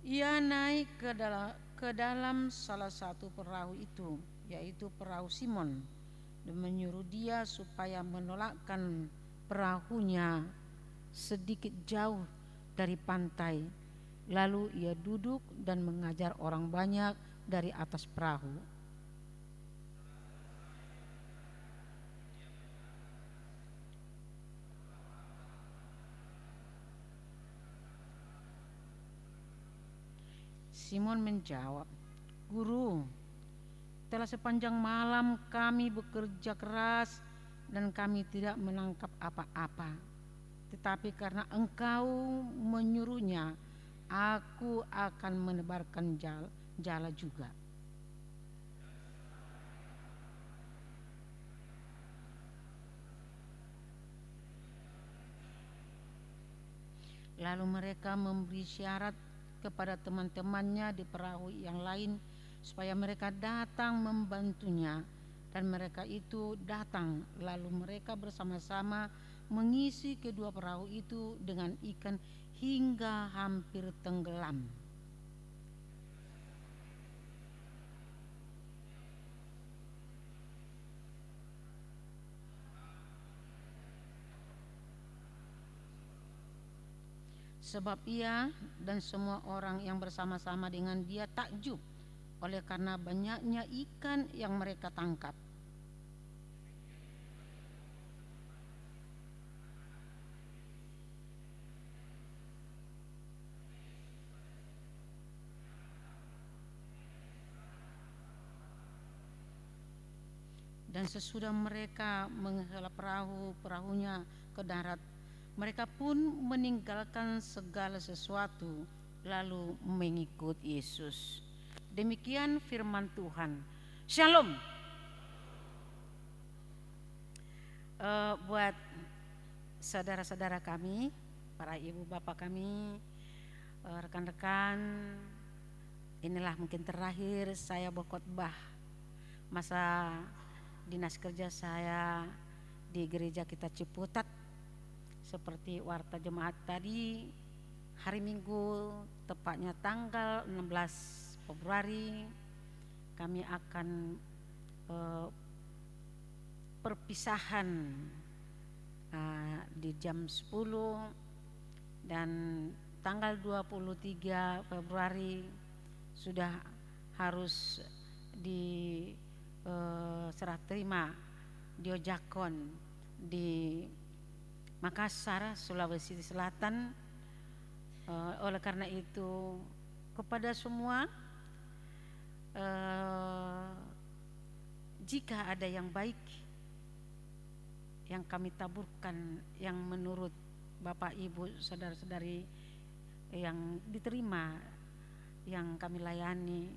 Ia naik ke dalam salah satu perahu itu, yaitu perahu Simon, dan menyuruh dia supaya menolakkan perahunya sedikit jauh dari pantai. Lalu ia duduk dan mengajar orang banyak dari atas perahu. Simon menjawab, "Guru, telah sepanjang malam kami bekerja keras dan kami tidak menangkap apa-apa. Tetapi karena engkau menyuruhnya, aku akan menebarkan jala juga." Lalu mereka memberi syarat kepada teman-temannya di perahu yang lain supaya mereka datang membantunya. Dan mereka itu datang, lalu mereka bersama-sama mengisi kedua perahu itu dengan ikan hingga hampir tenggelam. Sebab ia dan semua orang yang bersama-sama dengan dia takjub oleh karena banyaknya ikan yang mereka tangkap. Dan sesudah mereka menghela perahunya ke darat, mereka pun meninggalkan segala sesuatu lalu mengikut Yesus. Demikian firman Tuhan. Shalom. Buat saudara-saudara kami, para ibu bapak kami, rekan-rekan, inilah mungkin terakhir saya berkhotbah masa dinas kerja saya di gereja kita Ciputat. Seperti warta jemaat tadi, hari Minggu tepatnya tanggal 16 Februari kami akan perpisahan di jam 10, dan tanggal 23 Februari sudah harus di serah terima diojakon di Makassar, Sulawesi Selatan. Oleh karena itu kepada semua, jika ada yang baik yang kami taburkan, yang menurut Bapak Ibu saudara-saudari yang diterima, yang kami layani,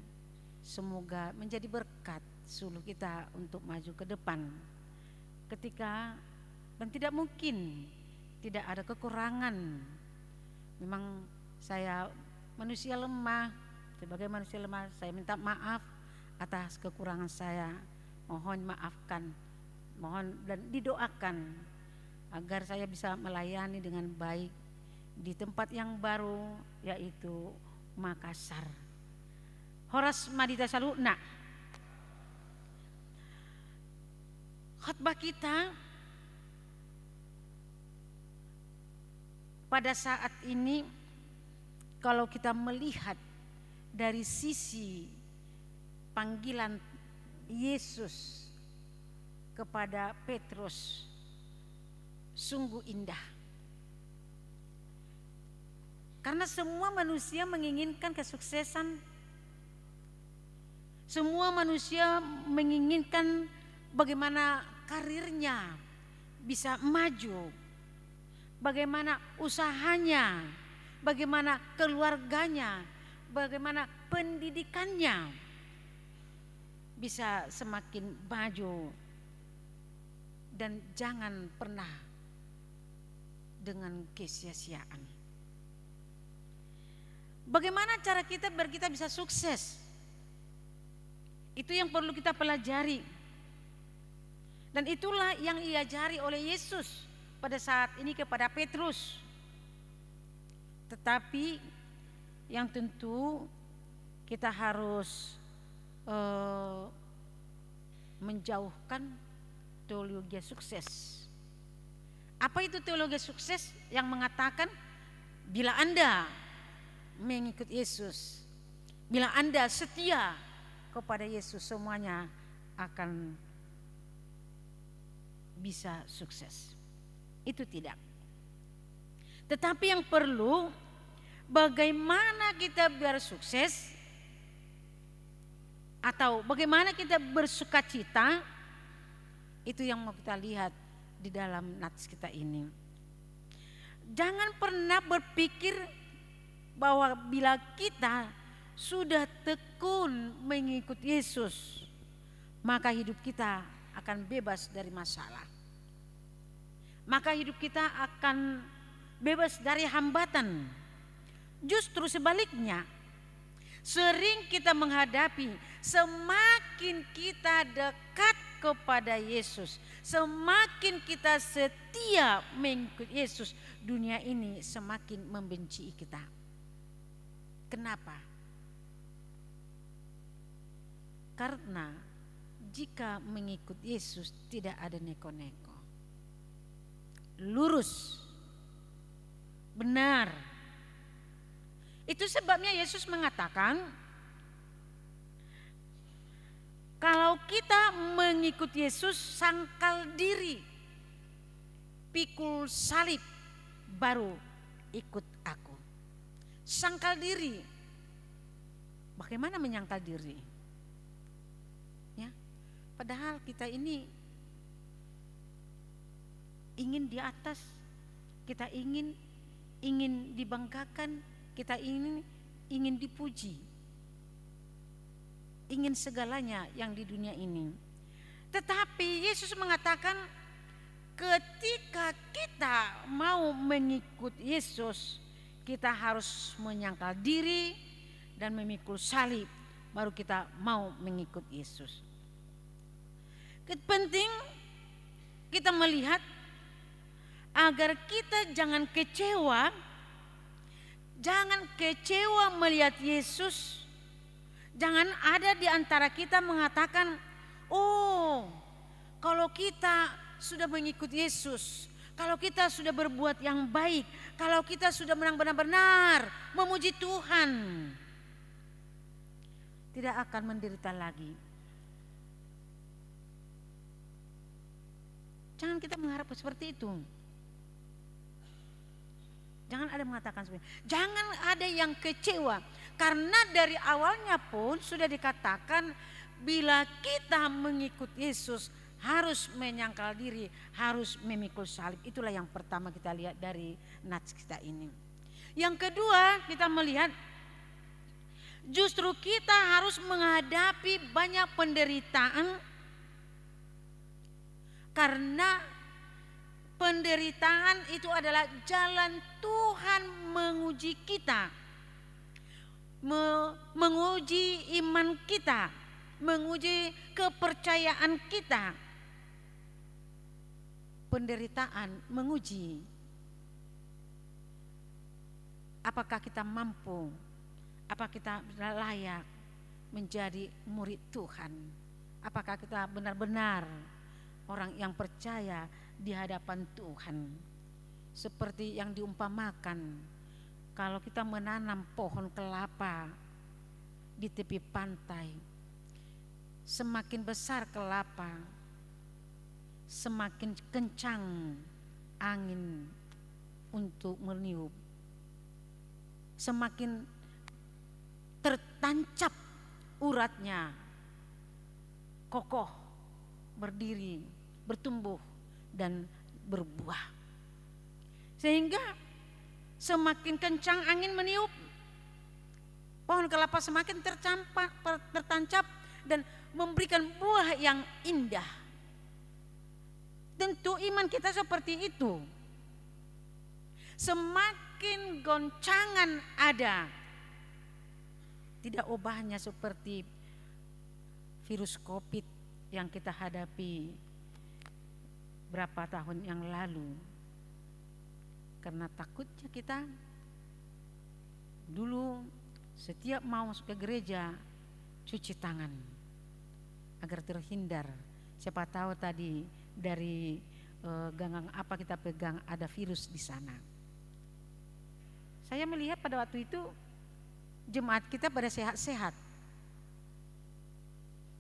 semoga menjadi berkat suluh kita untuk maju ke depan. Ketika dan tidak mungkin tidak ada kekurangan. Memang saya manusia lemah. Sebagai manusia lemah, saya minta maaf atas kekurangan saya. Mohon maafkan, mohon dan didoakan agar saya bisa melayani dengan baik di tempat yang baru, yaitu Makassar. Horas Madita Saluna. Khotbah kita pada saat ini, kalau kita melihat dari sisi panggilan Yesus kepada Petrus, sungguh indah. Karena semua manusia menginginkan kesuksesan, semua manusia menginginkan bagaimana karirnya bisa maju, bagaimana usahanya, bagaimana keluarganya, bagaimana pendidikannya bisa semakin maju, dan jangan pernah dengan kesia-siaan. Bagaimana cara kita biar kita bisa sukses? Itu yang perlu kita pelajari. Dan itulah yang diajari oleh Yesus pada saat ini kepada Petrus. Tetapi yang tentu kita harus menjauhkan teologi sukses. Apa itu teologi sukses? Yang mengatakan bila Anda mengikut Yesus, bila Anda setia kepada Yesus, semuanya akan bisa sukses. Itu tidak. Tetapi yang perlu, bagaimana kita biar sukses, atau bagaimana kita bersukacita, itu yang mau kita lihat di dalam nats kita ini. Jangan pernah berpikir bahwa bila kita sudah tekun mengikut Yesus, maka hidup kita akan bebas dari masalah. Maka hidup kita akan bebas dari hambatan. Justru sebaliknya, sering kita menghadapi, semakin kita dekat kepada Yesus, semakin kita setia mengikut Yesus, dunia ini semakin membenci kita. Kenapa? Karena jika mengikut Yesus tidak ada neko-neko, lurus, benar. Itu sebabnya Yesus mengatakan, kalau kita mengikut Yesus, sangkal diri, pikul salib, baru ikut aku. Sangkal diri. Bagaimana menyangkal diri? Ya, padahal kita ini ingin di atas, kita ingin dibanggakan, kita ingin dipuji, ingin segalanya yang di dunia ini. Tetapi Yesus mengatakan, ketika kita mau mengikut Yesus, kita harus menyangkal diri dan memikul salib, baru kita mau mengikut Yesus. Penting kita melihat agar kita jangan kecewa melihat Yesus. Jangan ada di antara kita mengatakan, oh, kalau kita sudah mengikut Yesus, kalau kita sudah berbuat yang baik, kalau kita sudah benar-benar memuji Tuhan, tidak akan menderita lagi. Jangan kita mengharap seperti itu. Jangan ada mengatakan seperti itu. Jangan ada yang kecewa, karena dari awalnya pun sudah dikatakan, bila kita mengikut Yesus harus menyangkal diri, harus memikul salib. Itulah yang pertama kita lihat dari nats kita ini. Yang kedua, kita melihat justru kita harus menghadapi banyak penderitaan, karena penderitaan itu adalah jalan Tuhan menguji kita, menguji iman kita, menguji kepercayaan kita. Penderitaan menguji apakah kita mampu, apakah kita layak menjadi murid Tuhan, apakah kita benar-benar orang yang percaya di hadapan Tuhan. Seperti yang diumpamakan, kalau kita menanam pohon kelapa di tepi pantai, semakin besar kelapa, semakin kencang angin untuk meniup, semakin tertancap uratnya, kokoh, berdiri, bertumbuh dan berbuah. Sehingga semakin kencang angin meniup, pohon kelapa semakin tertancap dan memberikan buah yang indah. Tentu iman kita seperti itu. Semakin goncangan ada, tidak ubahnya seperti virus COVID yang kita hadapi berapa tahun yang lalu. Karena takutnya kita dulu Setiap mau masuk ke gereja, cuci tangan agar terhindar. Siapa tahu tadi dari ganggang apa kita pegang ada virus di sana. Saya melihat pada waktu itu jemaat kita pada sehat-sehat.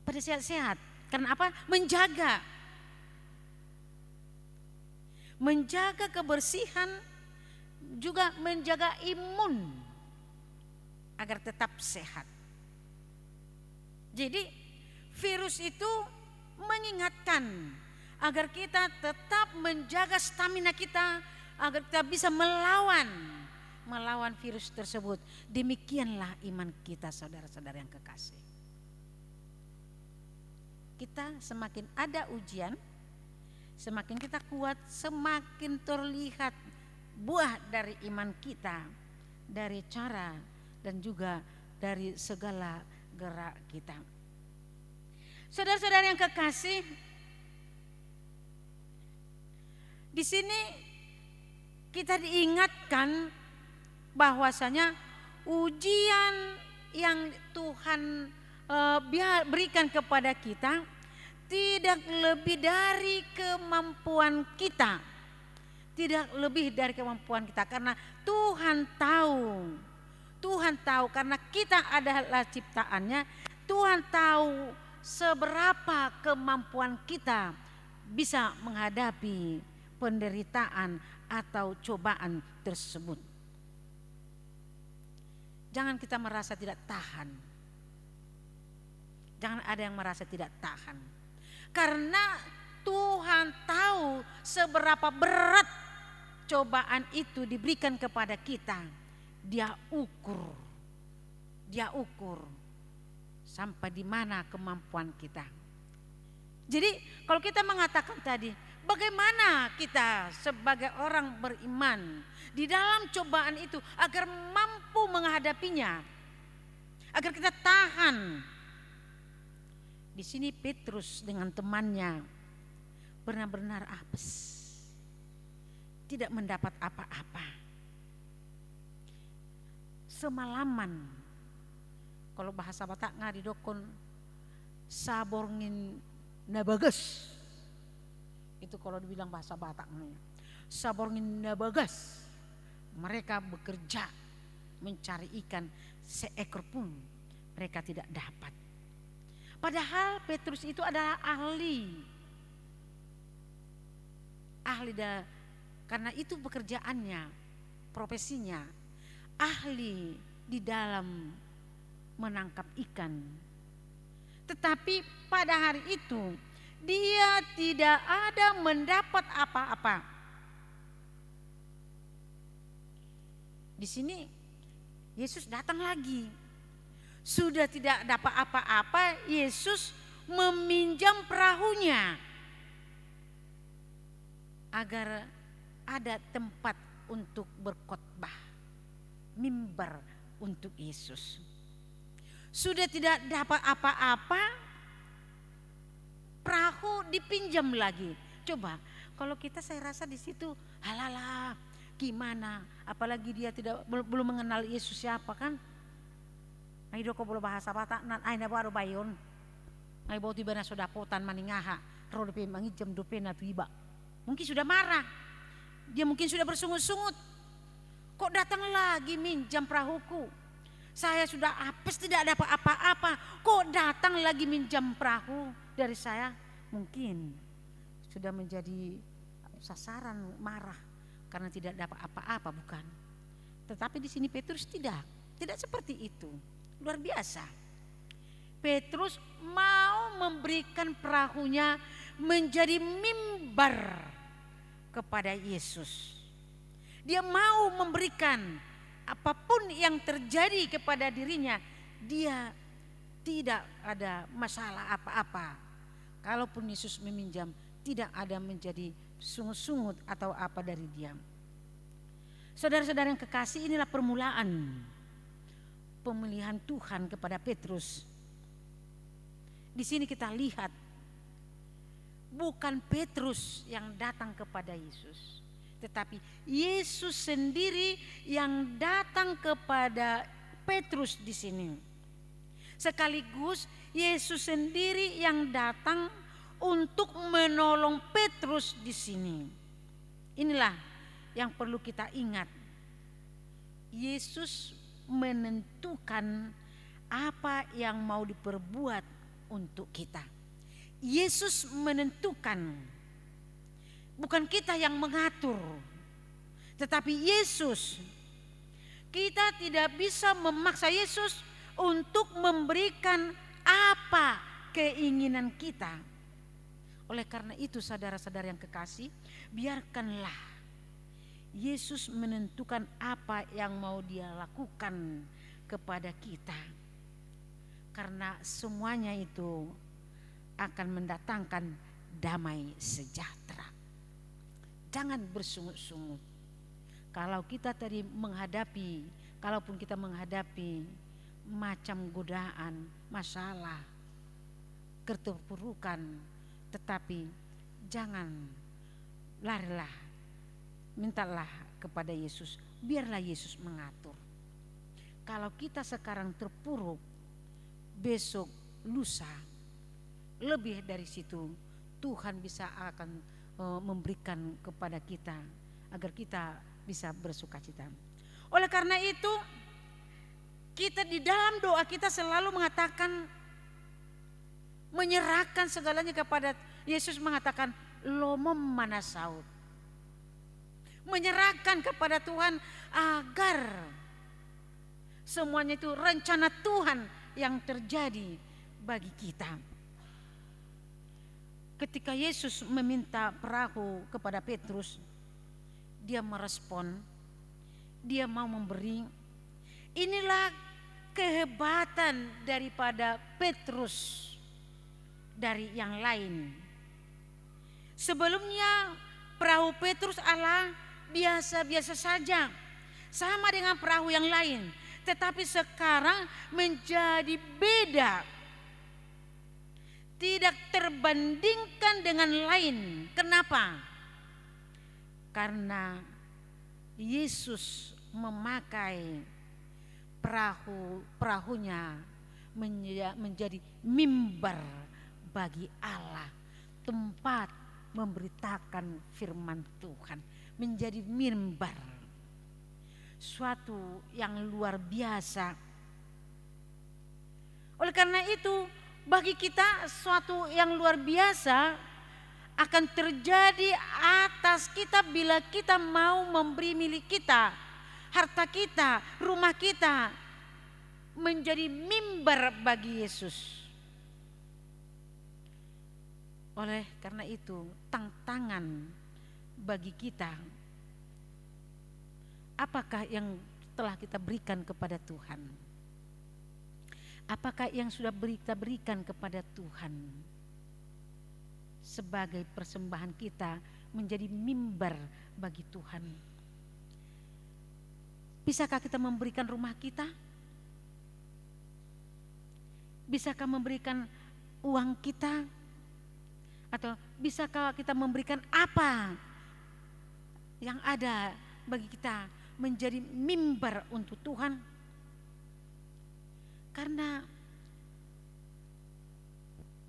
Pada sehat-sehat. Karena apa? Menjaga kebersihan, juga menjaga imun agar tetap sehat. Jadi virus itu mengingatkan agar kita tetap menjaga stamina kita, agar kita bisa melawan virus tersebut. Demikianlah iman kita, saudara-saudara yang kekasih. Kita semakin ada ujian, semakin kita kuat, semakin terlihat buah dari iman kita, dari cara dan juga dari segala gerak kita. Saudara-saudara yang kekasih, di sini kita diingatkan bahwasanya ujian yang Tuhan berikan kepada kita tidak lebih dari kemampuan kita. Tidak lebih dari kemampuan kita, karena Tuhan tahu karena kita adalah ciptaannya. Tuhan tahu seberapa kemampuan kita bisa menghadapi penderitaan atau cobaan tersebut. Jangan kita merasa tidak tahan. Jangan ada yang merasa tidak tahan. Karena Tuhan tahu seberapa berat cobaan itu diberikan kepada kita. Dia ukur sampai di mana kemampuan kita. Jadi kalau kita mengatakan tadi, bagaimana kita sebagai orang beriman di dalam cobaan itu agar mampu menghadapinya, agar kita tahan. Di sini Petrus dengan temannya benar-benar apes, tidak mendapat apa-apa. Semalaman, kalau bahasa Batak ngadi dokon, saborngin nabagas. Itu kalau dibilang bahasa Batak namanya. Saborngin nabagas. Mereka bekerja mencari ikan, seekor pun mereka tidak dapat. Padahal Petrus itu adalah ahli karena itu pekerjaannya, profesinya, ahli di dalam menangkap ikan. Tetapi pada hari itu dia tidak ada mendapat apa-apa. Di sini Yesus datang lagi. Sudah tidak dapat apa-apa, Yesus meminjam perahunya agar ada tempat untuk berkhotbah, mimbar untuk Yesus. Sudah tidak dapat apa-apa, perahu dipinjam lagi. Coba kalau kita, saya rasa di situ halalah gimana, apalagi dia belum mengenal Yesus siapa kan. Ai doko bolo bahasa Batak nan ai na baru bayon. Ai bau tiba na sudah potan maningaha, ro depe mangijem dope na tiba. Mungkin sudah marah. Dia mungkin sudah bersungut-sungut. Kok datang lagi minjam perahuku? Saya sudah apes, tidak ada apa-apa. Kok datang lagi minjam perahu dari saya? Mungkin sudah menjadi sasaran marah karena tidak dapat apa-apa, bukan? Tetapi di sini Petrus tidak seperti itu. Luar biasa. Petrus mau memberikan perahunya menjadi mimbar kepada Yesus. Dia mau memberikan apapun yang terjadi kepada dirinya, dia tidak ada masalah apa-apa. Kalaupun Yesus meminjam, tidak ada menjadi sungut-sungut atau apa dari dia. Saudara-saudara yang kekasih, inilah permulaan pemilihan Tuhan kepada Petrus. Di sini kita lihat bukan Petrus yang datang kepada Yesus, tetapi Yesus sendiri yang datang kepada Petrus di sini. Sekaligus Yesus sendiri yang datang untuk menolong Petrus di sini. Inilah yang perlu kita ingat. Yesus menentukan apa yang mau diperbuat untuk kita. Yesus menentukan, bukan kita yang mengatur, tetapi Yesus. Kita tidak bisa memaksa Yesus untuk memberikan apa keinginan kita. Oleh karena itu saudara-saudara yang kekasih, biarkanlah Yesus menentukan apa yang mau Dia lakukan kepada kita. Karena semuanya itu akan mendatangkan damai sejahtera. Jangan bersungut-sungut. Kalau kita tadi kalaupun kita menghadapi macam godaan, masalah, keterpurukan, tetapi jangan larilah, mintalah kepada Yesus, biarlah Yesus mengatur. Kalau kita sekarang terpuruk, besok, lusa, lebih dari situ Tuhan bisa akan memberikan kepada kita agar kita bisa bersukacita. Oleh karena itu kita di dalam doa kita selalu mengatakan, menyerahkan segalanya kepada Yesus, mengatakan lomom mana saut, menyerahkan kepada Tuhan agar semuanya itu rencana Tuhan yang terjadi bagi kita. Ketika Yesus meminta perahu kepada Petrus, dia merespon, dia mau memberi. Inilah kehebatan daripada Petrus dari yang lain. Sebelumnya perahu Petrus adalah biasa-biasa saja, sama dengan perahu yang lain. Tetapi sekarang menjadi beda, tidak terbandingkan dengan lain. Kenapa? Karena Yesus memakai perahunya menjadi mimbar bagi Allah, tempat memberitakan firman Tuhan, menjadi mimbar, suatu yang luar biasa. Oleh karena itu bagi kita suatu yang luar biasa akan terjadi atas kita bila kita mau memberi milik kita, harta kita, rumah kita menjadi mimbar bagi Yesus. Oleh karena itu tantangan bagi kita, apakah yang telah kita berikan kepada Tuhan? Apakah yang sudah kita berikan kepada Tuhan sebagai persembahan kita menjadi mimbar bagi Tuhan? Bisakah kita memberikan rumah kita? Bisakah memberikan uang kita? Atau bisakah kita memberikan apa yang ada bagi kita menjadi mimbar untuk Tuhan? Karena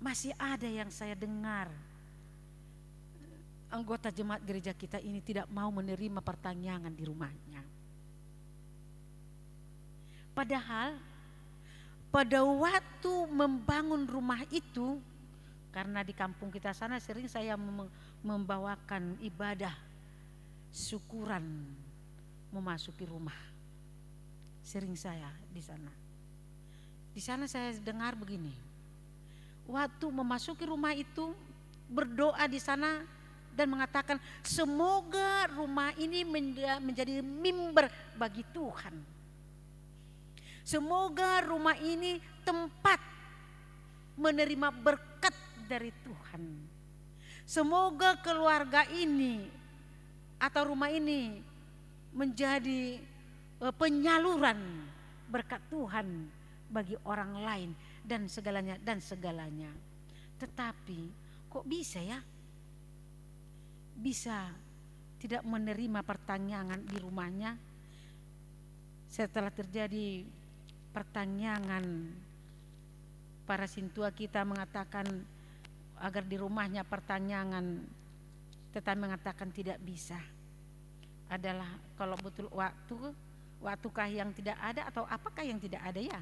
masih ada yang saya dengar, anggota jemaat gereja kita ini tidak mau menerima pertanyaan di rumahnya. Padahal pada waktu membangun rumah itu, karena di kampung kita sana sering saya membawakan ibadah syukuran memasuki rumah. Sering saya di sana. Di sana saya dengar begini. Waktu memasuki rumah itu berdoa di sana dan mengatakan semoga rumah ini menjadi mimbar bagi Tuhan. Semoga rumah ini tempat menerima berkat dari Tuhan. Semoga keluarga ini atau rumah ini menjadi penyaluran berkat Tuhan bagi orang lain dan segalanya. Tetapi kok bisa ya? Bisa tidak menerima pertanyaan di rumahnya setelah terjadi pertanyaan. Para sintua kita mengatakan agar di rumahnya pertanyaan, tetapi mengatakan tidak bisa. Adalah kalau betul waktukah yang tidak ada atau apakah yang tidak ada ya?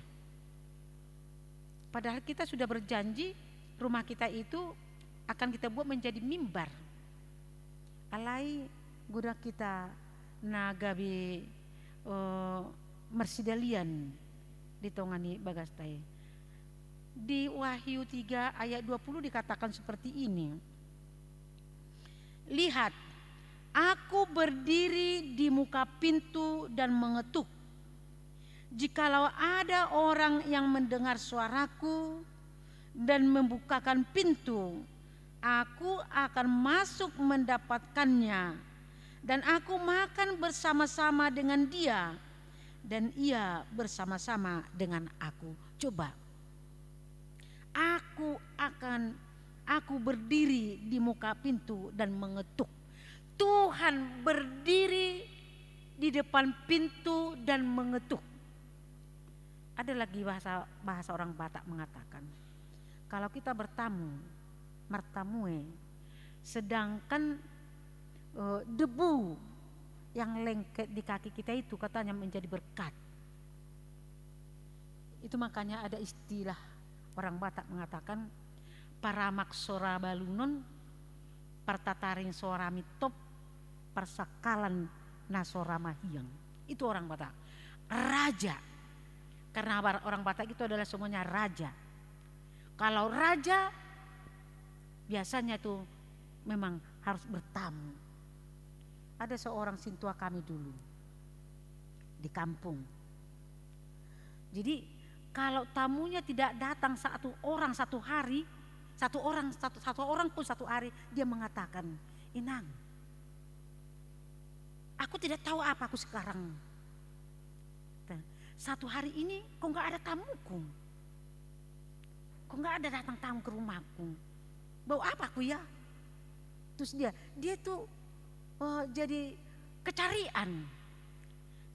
Padahal kita sudah berjanji rumah kita itu akan kita buat menjadi mimbar. Alai guna kita nagabi mersidalian ditongani bagastai. Di Wahyu 3 ayat 20 dikatakan seperti ini. Lihat, aku berdiri di muka pintu dan mengetuk. Jikalau ada orang yang mendengar suaraku dan membukakan pintu, aku akan masuk mendapatkannya, dan aku makan bersama-sama dengan dia, dan ia bersama-sama dengan aku. Coba, aku berdiri di muka pintu dan mengetuk. Tuhan berdiri di depan pintu dan mengetuk. Ada lagi bahasa orang Batak mengatakan, kalau kita bertamu, martamue, sedangkan debu yang lengket di kaki kita itu katanya menjadi berkat. Itu makanya ada istilah orang Batak mengatakan, paramak sora balunon, partataring sora mitop, persakalan nasora mahiyang. Itu orang Batak. Raja. Karena orang Batak itu adalah semuanya raja. Kalau raja biasanya itu memang harus bertamu. Ada seorang sintua kami dulu di kampung. Jadi kalau tamunya tidak datang satu orang satu hari, satu orang pun satu hari, dia mengatakan, Inang, aku tidak tahu apa aku sekarang. Satu hari ini kok gak ada tamuku, kok gak ada datang tamu ke rumahku, bau apa aku ya? Terus dia tuh jadi kecarian.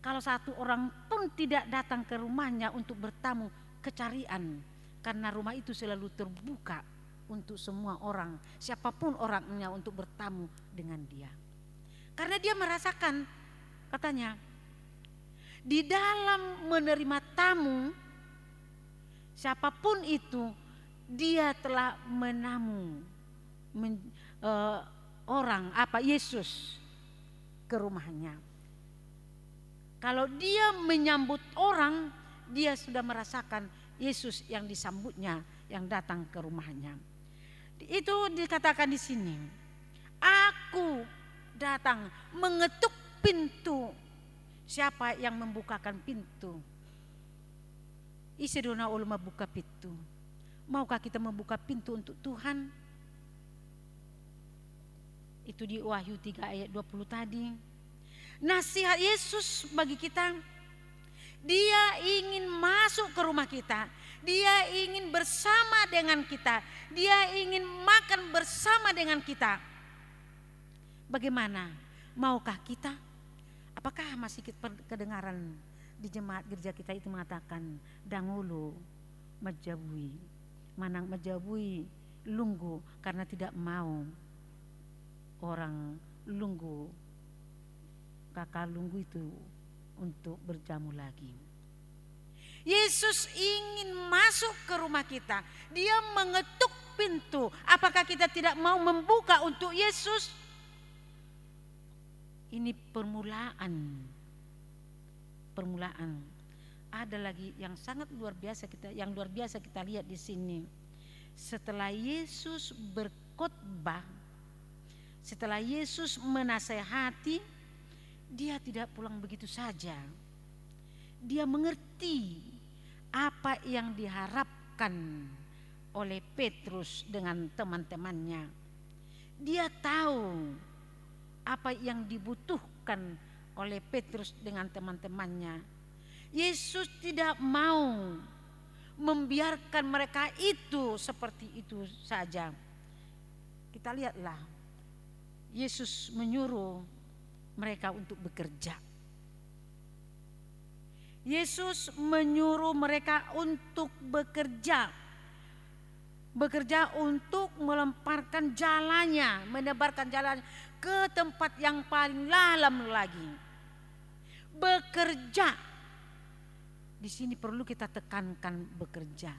Kalau satu orang pun tidak datang ke rumahnya untuk bertamu, kecarian. Karena rumah itu selalu terbuka untuk semua orang, siapapun orangnya, untuk bertamu dengan dia. Karena dia merasakan, katanya, di dalam menerima tamu, siapapun itu, dia telah menamu Yesus ke rumahnya. Kalau dia menyambut orang, dia sudah merasakan Yesus yang disambutnya, yang datang ke rumahnya. Itu dikatakan di sini, aku datang mengetuk pintu. Siapa yang membukakan pintu? Isidona ulama buka pintu. Maukah kita membuka pintu untuk Tuhan? Itu di Wahyu 3 ayat 20 tadi. Nasihat Yesus bagi kita, dia ingin masuk ke rumah kita, dia ingin bersama dengan kita, dia ingin makan bersama dengan kita. Bagaimana? Maukah kita? Apakah masih kedengaran di jemaat gereja kita itu mengatakan, dangulu majabui, manang majabui lunggu, karena tidak mau orang lunggu, kakak lunggu itu untuk berjamu lagi. Yesus ingin masuk ke rumah kita, dia mengetuk pintu. Apakah kita tidak mau membuka untuk Yesus? Ini permulaan. Ada lagi yang sangat luar biasa kita lihat di sini. Setelah Yesus berkhotbah, setelah Yesus menasehati, dia tidak pulang begitu saja. Dia mengerti apa yang diharapkan oleh Petrus dengan teman-temannya. Dia tahu apa yang dibutuhkan oleh Petrus dengan teman-temannya. Yesus tidak mau membiarkan mereka itu seperti itu saja. Kita lihatlah, Yesus menyuruh mereka untuk bekerja. Yesus menyuruh mereka untuk bekerja untuk melemparkan jalannya, menebarkan jalannya ke tempat yang paling dalam lagi. Bekerja. Di sini perlu kita tekankan bekerja.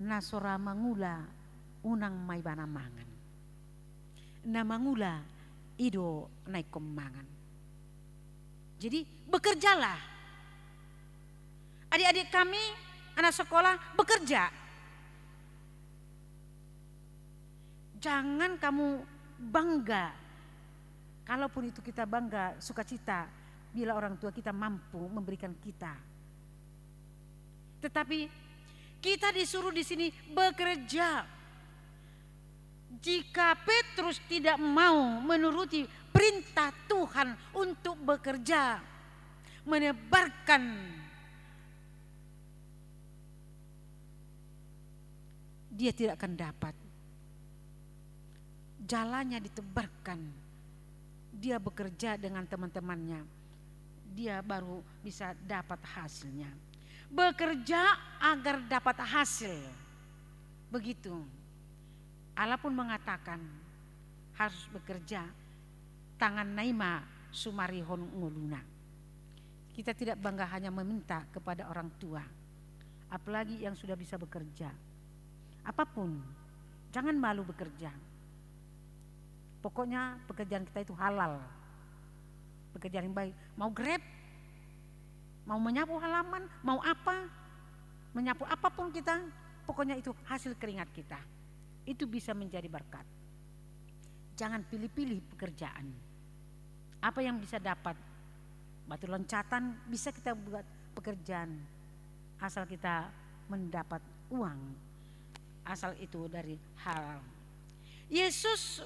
Nasora mangula unang may banamangan. Na mangula ido naik kemangan. Jadi bekerjalah. Adik-adik kami, anak sekolah, bekerja. Jangan kamu bangga. Kalaupun itu kita bangga, sukacita bila orang tua kita mampu memberikan kita. Tetapi kita disuruh di sini bekerja. Jika Petrus tidak mau menuruti perintah Tuhan untuk bekerja, menebarkan dia tidak akan dapat. Jalannya ditebarkan. Dia bekerja dengan teman-temannya. Dia baru bisa dapat hasilnya. Bekerja agar dapat hasil. Begitu. Allah pun mengatakan harus bekerja. Tangan naima sumarihon nguluna. Kita tidak bangga hanya meminta kepada orang tua. Apalagi yang sudah bisa bekerja. Apapun, jangan malu bekerja. Pokoknya pekerjaan kita itu halal. Pekerjaan yang baik. Mau Grab, mau menyapu halaman, mau apa, menyapu apapun kita, pokoknya itu hasil keringat kita. Itu bisa menjadi berkat. Jangan pilih-pilih pekerjaan. Apa yang bisa dapat? Batu loncatan bisa kita buat pekerjaan. Asal kita mendapat uang. Asal itu dari halal. Yesus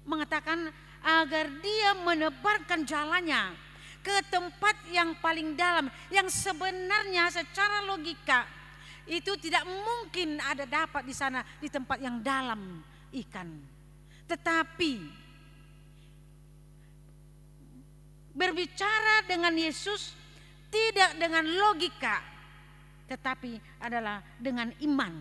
mengatakan agar dia menebarkan jalannya ke tempat yang paling dalam. Yang sebenarnya secara logika itu tidak mungkin ada dapat di sana di tempat yang dalam ikan. Tetapi berbicara dengan Yesus tidak dengan logika, tetapi adalah dengan iman.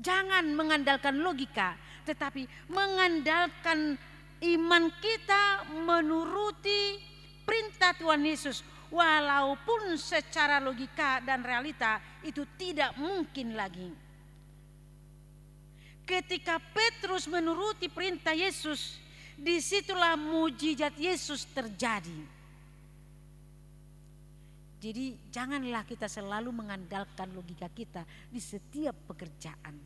Jangan mengandalkan logika, tetapi mengandalkan iman kita menuruti perintah Tuhan Yesus. Walaupun secara logika dan realita itu tidak mungkin lagi. Ketika Petrus menuruti perintah Yesus, disitulah mujizat Yesus terjadi. Jadi janganlah kita selalu mengandalkan logika kita di setiap pekerjaan.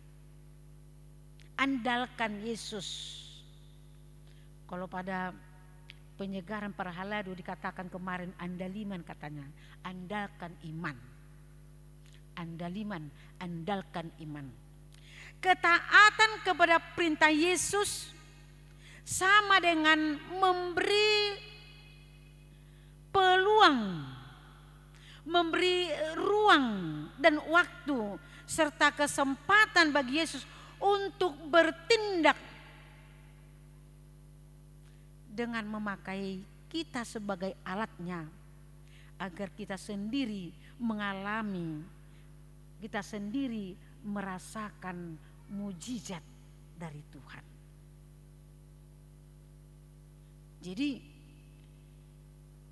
Andalkan Yesus. Kalau pada penyegaran para haladu dikatakan kemarin andaliman katanya. Andalkan iman. Andaliman, andalkan iman. Ketaatan kepada perintah Yesus sama dengan memberi peluang, memberi ruang dan waktu serta kesempatan bagi Yesus untuk bertindak dengan memakai kita sebagai alatnya agar kita sendiri mengalami, kita sendiri merasakan mujizat dari Tuhan. Jadi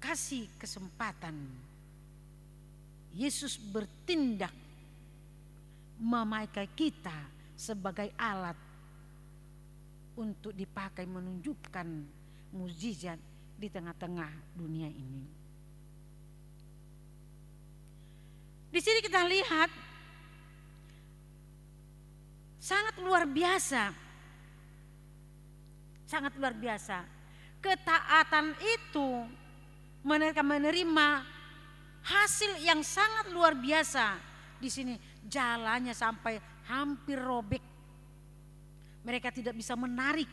kasih kesempatan Yesus bertindak memakai kita sebagai alat untuk dipakai menunjukkan mujizat di tengah-tengah dunia ini. Di sini kita lihat sangat luar biasa. Sangat luar biasa. Ketaatan itu mereka menerima hasil yang sangat luar biasa. Di sini jalannya sampai hampir robek. Mereka tidak bisa menarik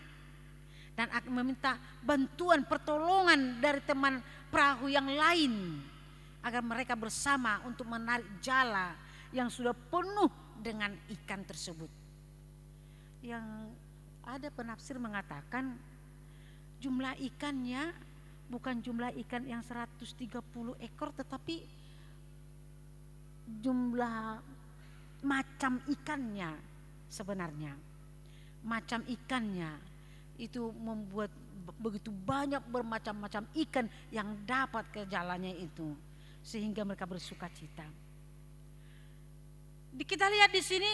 dan akan meminta bantuan pertolongan dari teman perahu yang lain agar mereka bersama untuk menarik jala yang sudah penuh dengan ikan tersebut. Yang ada penafsir mengatakan jumlah ikannya bukan jumlah ikan yang 130 ekor, tetapi jumlah macam ikannya. Sebenarnya macam ikannya itu membuat begitu banyak bermacam-macam ikan yang dapat ke jalannya itu, sehingga mereka bersuka cita. Kita lihat di sini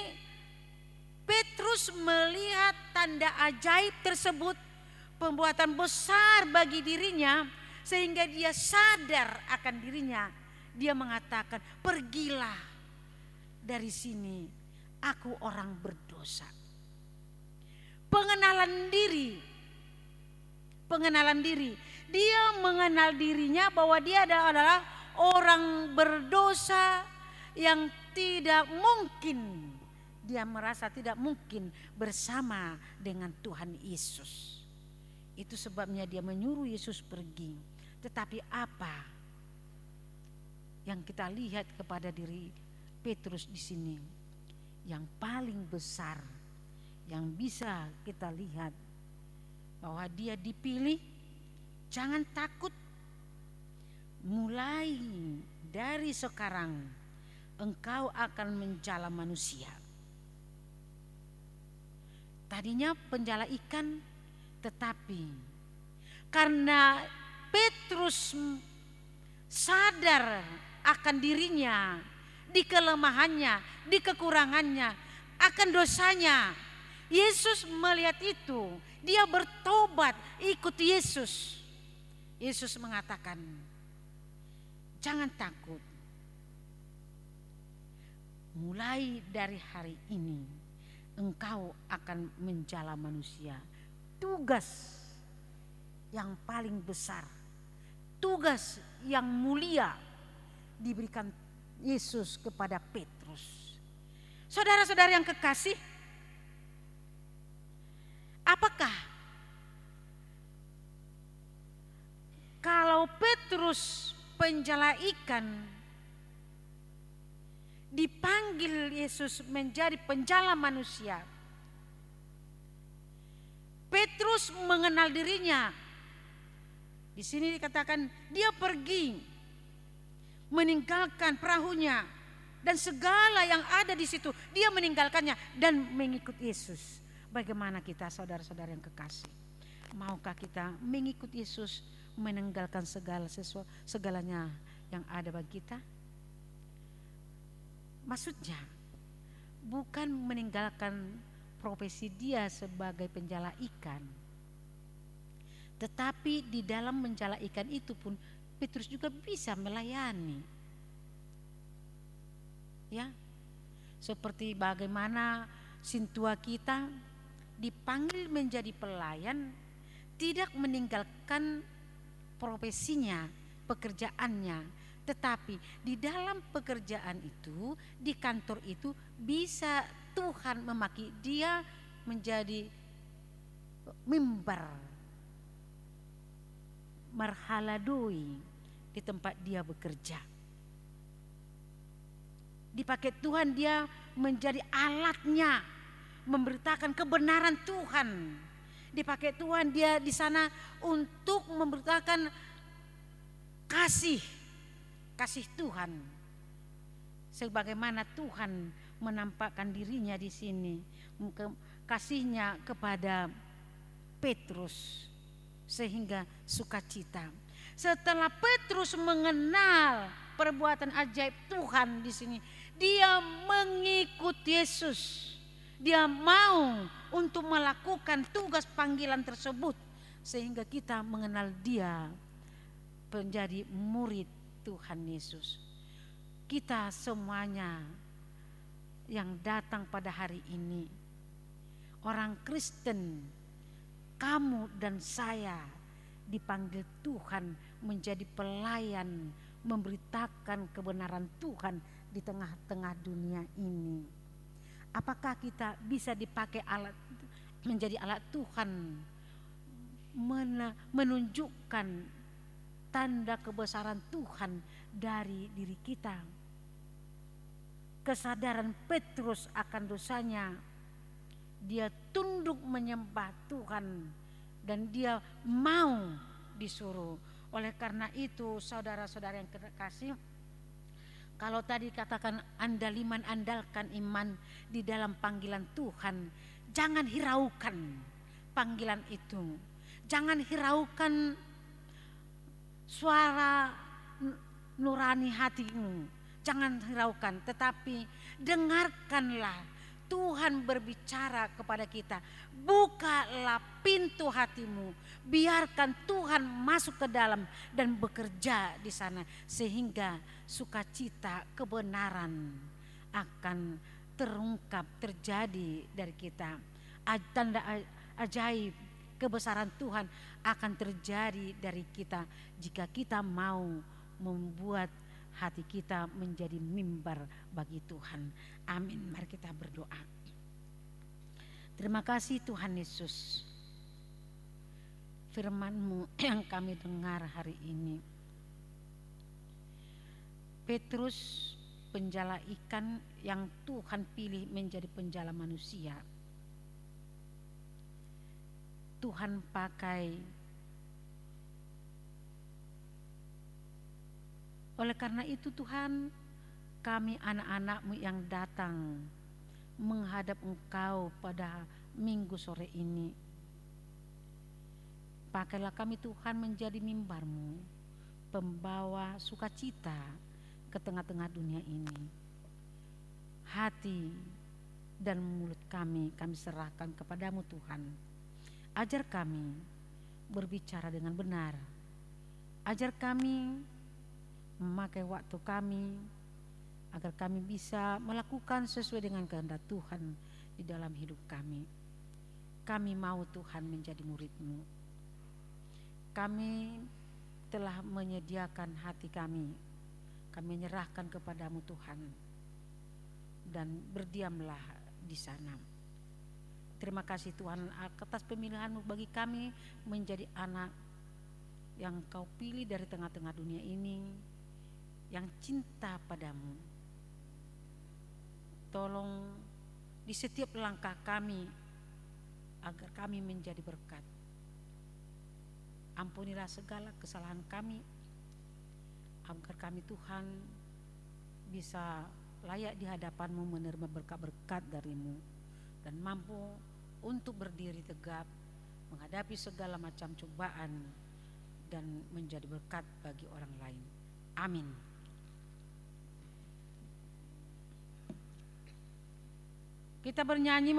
Petrus melihat tanda ajaib tersebut, pembuatan besar bagi dirinya, sehingga dia sadar akan dirinya. Dia mengatakan, pergilah dari sini, aku orang berdosa. Pengenalan diri. Dia mengenal dirinya bahwa dia adalah orang berdosa yang tidak mungkin, dia merasa tidak mungkin bersama dengan Tuhan Yesus. Itu sebabnya dia menyuruh Yesus pergi. Tetapi apa yang kita lihat kepada diri Petrus di sini? Yang paling besar yang bisa kita lihat, bahwa dia dipilih. Jangan takut, mulai dari sekarang engkau akan menjala manusia. Tadinya penjala ikan, tetapi karena Petrus sadar akan dirinya, di kelemahannya, di kekurangannya, akan dosanya, Yesus melihat itu, dia bertobat ikut Yesus. Yesus mengatakan, jangan takut, mulai dari hari ini engkau akan menjala manusia. Tugas yang paling besar, tugas yang mulia diberikan Yesus kepada Petrus. Saudara-saudara yang kekasih, apakah kalau Petrus penjala ikan dipanggil Yesus menjadi penjala manusia, Petrus mengenal dirinya. Di sini dikatakan dia pergi meninggalkan perahunya dan segala yang ada di situ, dia meninggalkannya dan mengikut Yesus. Bagaimana kita, saudara-saudara yang kekasih? Maukah kita mengikut Yesus, meninggalkan segalanya yang ada bagi kita? Maksudnya bukan meninggalkan profesi dia sebagai penjala ikan, tetapi di dalam menjala ikan itu pun Petrus juga bisa melayani. Ya, seperti bagaimana sintua kita dipanggil menjadi pelayan, tidak meninggalkan profesinya, pekerjaannya, tetapi di dalam pekerjaan itu, di kantor itu, bisa Tuhan memakai dia menjadi mimbar marhaladoi di tempat dia bekerja. Dipakai Tuhan, dia menjadi alatnya memberitakan kebenaran Tuhan. Dipakai Tuhan, dia di sana untuk memberitakan kasih Tuhan. Sebagaimana Tuhan menampakkan dirinya di sini, kasihnya kepada Petrus, sehingga sukacita. Setelah Petrus mengenal perbuatan ajaib Tuhan di sini, dia mengikut Yesus. Dia mau untuk melakukan tugas panggilan tersebut, sehingga kita mengenal dia menjadi murid Tuhan Yesus. Kita semuanya yang datang pada hari ini, orang Kristen, kamu dan saya dipanggil Tuhan menjadi pelayan, memberitakan kebenaran Tuhan di tengah-tengah dunia ini. Apakah kita bisa dipakai alat, menjadi alat Tuhan, menunjukkan tanda kebesaran Tuhan dari diri kita? Kesadaran Petrus akan dosanya, dia tunduk menyembah Tuhan, dan dia mau disuruh Oleh karena itu saudara-saudara yang terkasih, kalau tadi katakan andalkan iman di dalam panggilan Tuhan, jangan hiraukan panggilan itu. Jangan hiraukan suara nurani hatimu. Jangan hiraukan, tetapi dengarkanlah Tuhan berbicara kepada kita. Bukalah pintu hatimu, biarkan Tuhan masuk ke dalam dan bekerja di sana, sehingga sukacita kebenaran akan terungkap, terjadi dari kita. Tanda ajaib kebesaran Tuhan akan terjadi dari kita jika kita mau membuat hati kita menjadi mimbar bagi Tuhan. Amin. Mari kita berdoa. Terima kasih Tuhan Yesus, firman-Mu yang kami dengar hari ini. Petrus, penjala ikan yang Tuhan pilih menjadi penjala manusia, Tuhan pakai. Oleh karena itu Tuhan, kami anak-anak-Mu yang datang menghadap Engkau pada minggu sore ini, pakailah kami Tuhan menjadi mimbar-Mu, pembawa sukacita ke tengah-tengah dunia ini. Hati dan mulut kami serahkan kepadamu Tuhan. Ajar kami berbicara dengan benar. Ajar kami memakai waktu kami agar kami bisa melakukan sesuai dengan kehendak Tuhan di dalam hidup kami. Kami mau Tuhan menjadi murid-Mu. Kami telah menyediakan hati kami. Kami menyerahkan kepadamu Tuhan, dan berdiamlah di sana. Terima kasih Tuhan atas pemilihan-Mu bagi kami menjadi anak yang Kau pilih dari tengah-tengah dunia ini, yang cinta padamu. Tolong di setiap langkah kami agar kami menjadi berkat. Ampunilah segala kesalahan kami, agar kami Tuhan bisa layak di hadapan-Mu menerima berkat-berkat dari-Mu, dan mampu untuk berdiri tegap menghadapi segala macam cobaan dan menjadi berkat bagi orang lain. Amin. Kita bernyanyi